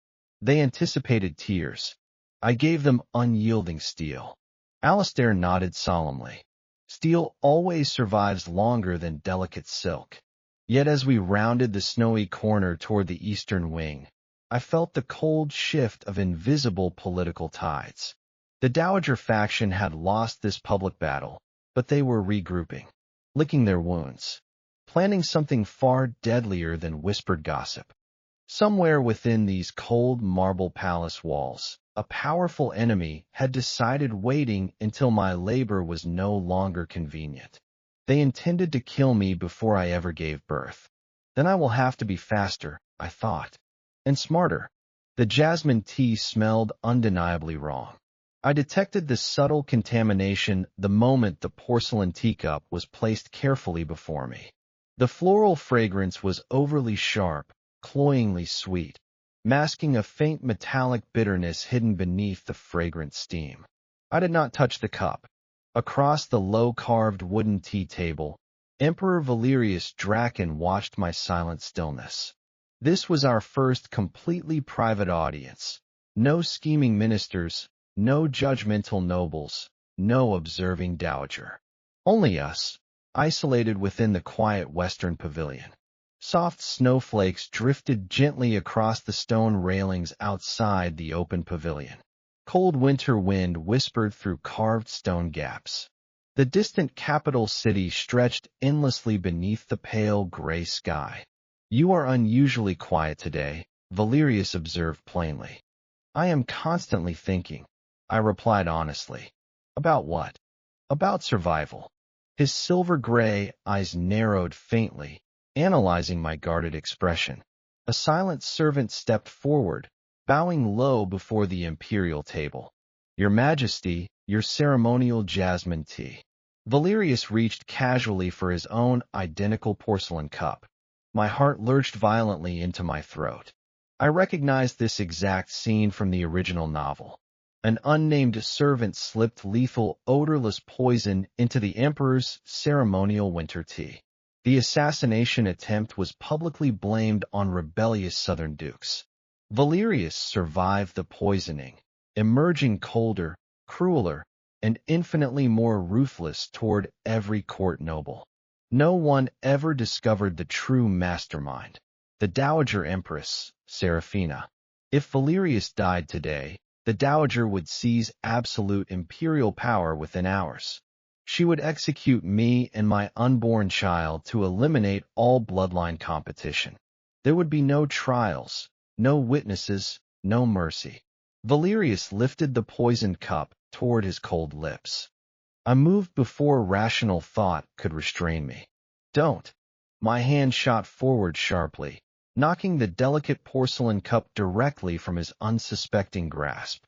They anticipated tears. I gave them unyielding steel. Alistair nodded solemnly. Steel always survives longer than delicate silk. Yet as we rounded the snowy corner toward the eastern wing, I felt the cold shift of invisible political tides. The Dowager faction had lost this public battle, but they were regrouping, licking their wounds, planning something far deadlier than whispered gossip. Somewhere within these cold marble palace walls, a powerful enemy had decided waiting until my labor was no longer convenient. They intended to kill me before I ever gave birth. Then I will have to be faster, I thought. And smarter. The jasmine tea smelled undeniably wrong. I detected the subtle contamination the moment the porcelain teacup was placed carefully before me. The floral fragrance was overly sharp, cloyingly sweet, masking a faint metallic bitterness hidden beneath the fragrant steam. I did not touch the cup. Across the low-carved wooden tea table, Emperor Valerius Draken watched my silent stillness. This was our first completely private audience. No scheming ministers, no judgmental nobles, no observing dowager. Only us, isolated within the quiet western pavilion. Soft snowflakes drifted gently across the stone railings outside the open pavilion. Cold winter wind whispered through carved stone gaps. The distant capital city stretched endlessly beneath the pale gray sky. You are unusually quiet today, Valerius observed plainly. I am constantly thinking, I replied honestly. About what? About survival. His silver-gray eyes narrowed faintly, analyzing my guarded expression. A silent servant stepped forward, bowing low before the imperial table. Your Majesty, your ceremonial jasmine tea. Valerius reached casually for his own identical porcelain cup. My heart lurched violently into my throat. I recognized this exact scene from the original novel. An unnamed servant slipped lethal, odorless poison into the emperor's ceremonial winter tea. The assassination attempt was publicly blamed on rebellious southern dukes. Valerius survived the poisoning, emerging colder, crueler, and infinitely more ruthless toward every court noble. No one ever discovered the true mastermind, the Dowager Empress, Seraphina. If Valerius died today, the Dowager would seize absolute imperial power within hours. She would execute me and my unborn child to eliminate all bloodline competition. There would be no trials, no witnesses, no mercy. Valerius lifted the poisoned cup toward his cold lips. I moved before rational thought could restrain me. Don't. My hand shot forward sharply, knocking the delicate porcelain cup directly from his unsuspecting grasp.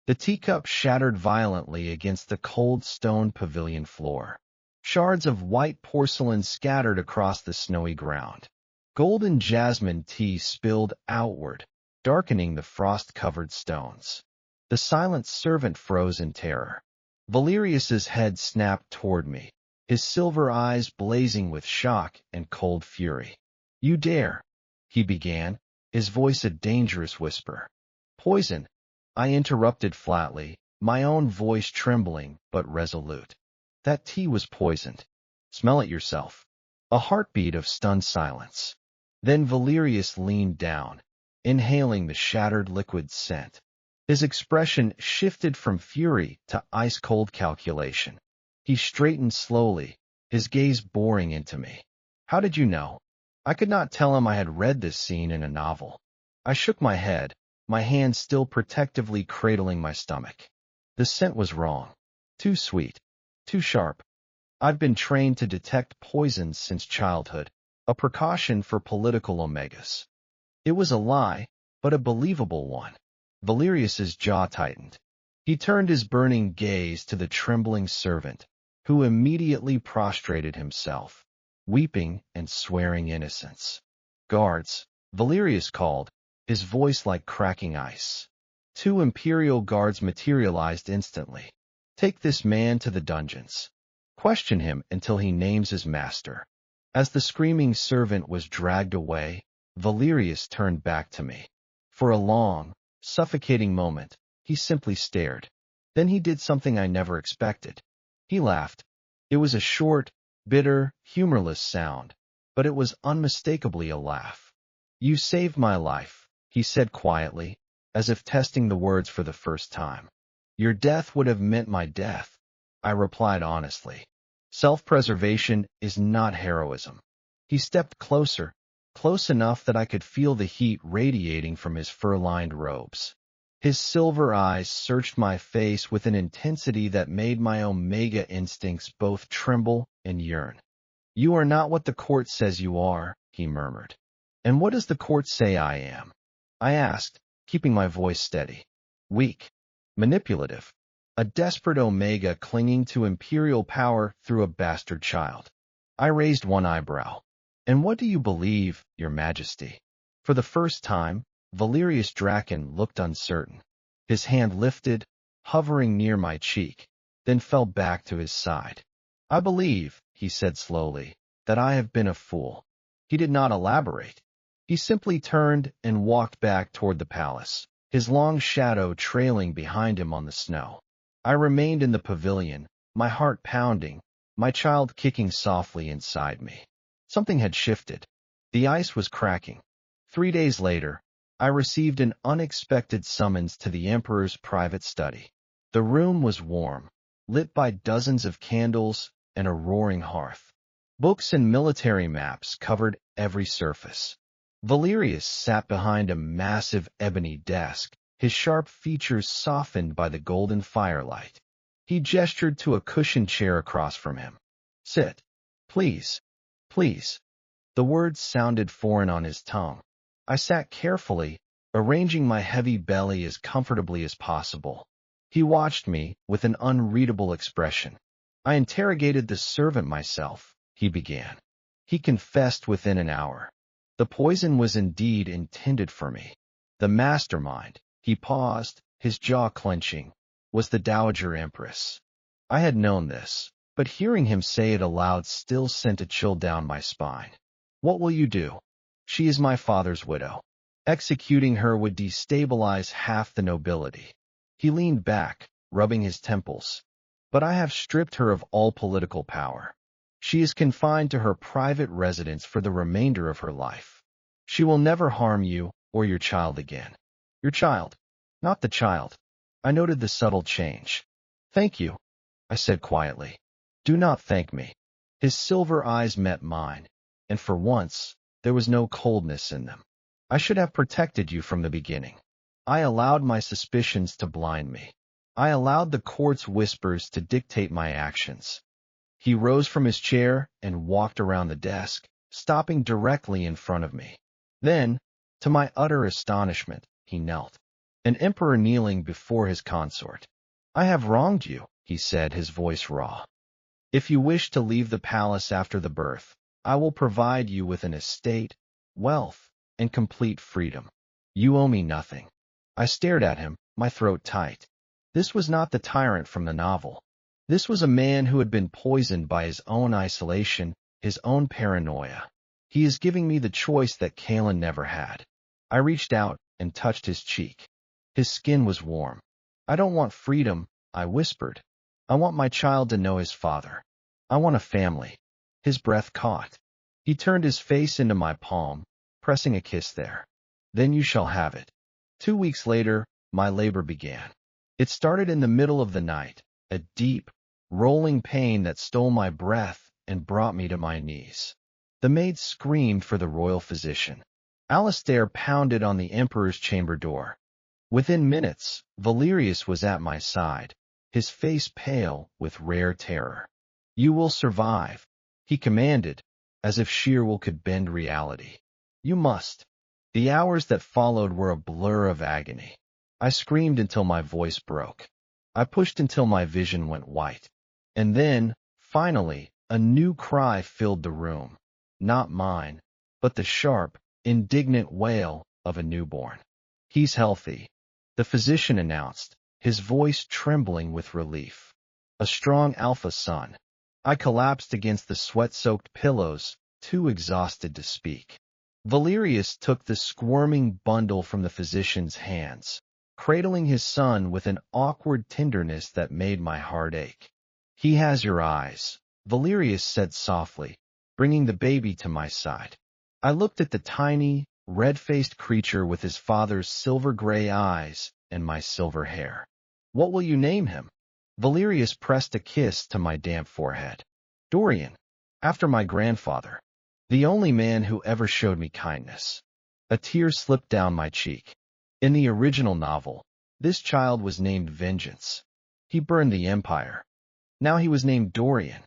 The teacup shattered violently against the cold stone pavilion floor. Shards of white porcelain scattered across the snowy ground. Golden jasmine tea spilled outward, darkening the frost-covered stones. The silent servant froze in terror. Valerius's head snapped toward me, his silver eyes blazing with shock and cold fury. You dare, he began, his voice a dangerous whisper. Poison, I interrupted flatly, my own voice trembling but resolute. That tea was poisoned. Smell it yourself. A heartbeat of stunned silence. Then Valerius leaned down, inhaling the shattered liquid scent. His expression shifted from fury to ice-cold calculation. He straightened slowly, his gaze boring into me. How did you know? I could not tell him I had read this scene in a novel. I shook my head, my hand still protectively cradling my stomach. The scent was wrong. Too sweet. Too sharp. I've been trained to detect poisons since childhood, a precaution for political omegas. It was a lie, but a believable one. Valerius's jaw tightened. He turned his burning gaze to the trembling servant, who immediately prostrated himself, weeping and swearing innocence. Guards, Valerius called, his voice like cracking ice. 2 imperial guards materialized instantly. Take this man to the dungeons. Question him until he names his master. As the screaming servant was dragged away, Valerius turned back to me. For a long, suffocating moment, he simply stared. Then he did something I never expected. He laughed. It was a short, bitter, humorless sound, but it was unmistakably a laugh. You saved my life, he said quietly, as if testing the words for the first time. Your death would have meant my death, I replied honestly. Self-preservation is not heroism. He stepped closer, close enough that I could feel the heat radiating from his fur-lined robes. His silver eyes searched my face with an intensity that made my omega instincts both tremble and yearn. You are not what the court says you are, he murmured. And what does the court say I am? I asked, keeping my voice steady. Weak. Manipulative. A desperate omega clinging to imperial power through a bastard child. I raised one eyebrow. And what do you believe, your majesty? For the first time, Valerius Draken looked uncertain. His hand lifted, hovering near my cheek, then fell back to his side. I believe, he said slowly, that I have been a fool. He did not elaborate. He simply turned and walked back toward the palace, his long shadow trailing behind him on the snow. I remained in the pavilion, my heart pounding, my child kicking softly inside me. Something had shifted. The ice was cracking. 3 days later, I received an unexpected summons to the Emperor's private study. The room was warm, lit by dozens of candles and a roaring hearth. Books and military maps covered every surface. Valerius sat behind a massive ebony desk, his sharp features softened by the golden firelight. He gestured to a cushioned chair across from him. Sit. Please. Please. The words sounded foreign on his tongue. I sat carefully, arranging my heavy belly as comfortably as possible. He watched me with an unreadable expression. I interrogated the servant myself, he began. He confessed within an hour. The poison was indeed intended for me. The mastermind, he paused, his jaw clenching, was the Dowager Empress. I had known this, but hearing him say it aloud still sent a chill down my spine. What will you do? She is my father's widow. Executing her would destabilize half the nobility. He leaned back, rubbing his temples. But I have stripped her of all political power. She is confined to her private residence for the remainder of her life. She will never harm you or your child again. Your child, not the child. I noted the subtle change. Thank you, I said quietly. Do not thank me. His silver eyes met mine, and for once, there was no coldness in them. I should have protected you from the beginning. I allowed my suspicions to blind me. I allowed the court's whispers to dictate my actions. He rose from his chair and walked around the desk, stopping directly in front of me. Then, to my utter astonishment, he knelt, an emperor kneeling before his consort. I have wronged you, he said, his voice raw. If you wish to leave the palace after the birth, I will provide you with an estate, wealth, and complete freedom. You owe me nothing. I stared at him, my throat tight. This was not the tyrant from the novel. This was a man who had been poisoned by his own isolation, his own paranoia. He is giving me the choice that Kalen never had. I reached out and touched his cheek. His skin was warm. I don't want freedom, I whispered. I want my child to know his father. I want a family. His breath caught. He turned his face into my palm, pressing a kiss there. Then you shall have it. 2 weeks later, my labor began. It started in the middle of the night, a deep, rolling pain that stole my breath and brought me to my knees. The maid screamed for the royal physician. Alistair pounded on the emperor's chamber door. Within minutes, Valerius was at my side, his face pale with rare terror. "You will survive," he commanded, as if sheer will could bend reality. "You must." The hours that followed were a blur of agony. I screamed until my voice broke. I pushed until my vision went white. And then, finally, a new cry filled the room. Not mine, but the sharp, indignant wail of a newborn. "He's healthy," the physician announced, his voice trembling with relief. "A strong alpha son." I collapsed against the sweat-soaked pillows, too exhausted to speak. Valerius took the squirming bundle from the physician's hands, cradling his son with an awkward tenderness that made my heart ache. "He has your eyes," Valerius said softly, bringing the baby to my side. I looked at the tiny, red-faced creature with his father's silver-gray eyes and my silver hair. "What will you name him?" Valerius pressed a kiss to my damp forehead. "Dorian, after my grandfather, the only man who ever showed me kindness." A tear slipped down my cheek. In the original novel, this child was named Vengeance. He burned the Empire. Now he was named Dorian.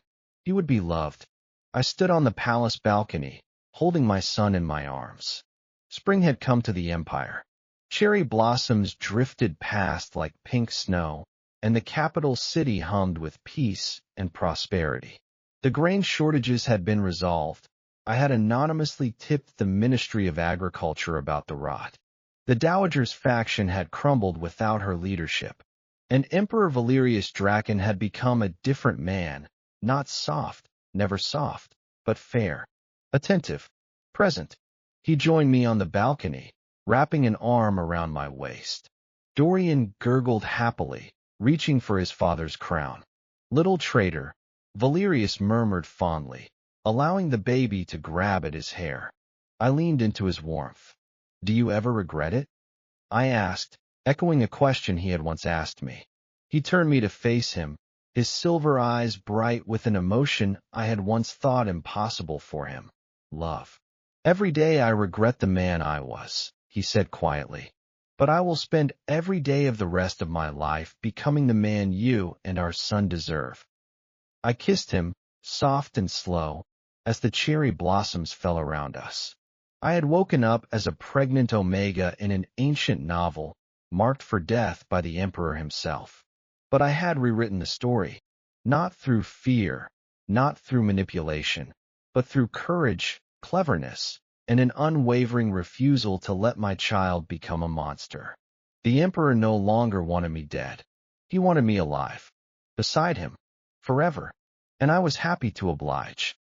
He would be loved. I stood on the palace balcony, holding my son in my arms. Spring had come to the Empire. Cherry blossoms drifted past like pink snow, and the capital city hummed with peace and prosperity. The grain shortages had been resolved. I had anonymously tipped the Ministry of Agriculture about the rot. The Dowager's faction had crumbled without her leadership, and Emperor Valerius Draken had become a different man, not soft, never soft, but fair, attentive, present. He joined me on the balcony, wrapping an arm around my waist. Dorian gurgled happily, reaching for his father's crown. "Little traitor," Valerius murmured fondly, allowing the baby to grab at his hair. I leaned into his warmth. "Do you ever regret it?" I asked, echoing a question he had once asked me. He turned me to face him, his silver eyes bright with an emotion I had once thought impossible for him: love. "Every day I regret the man I was," he said quietly. "But I will spend every day of the rest of my life becoming the man you and our son deserve." I kissed him, soft and slow, as the cherry blossoms fell around us. I had woken up as a pregnant Omega in an ancient novel, marked for death by the Emperor himself. But I had rewritten the story, not through fear, not through manipulation, but through courage, cleverness, and an unwavering refusal to let my child become a monster. The Emperor no longer wanted me dead. He wanted me alive, beside him, forever, and I was happy to oblige.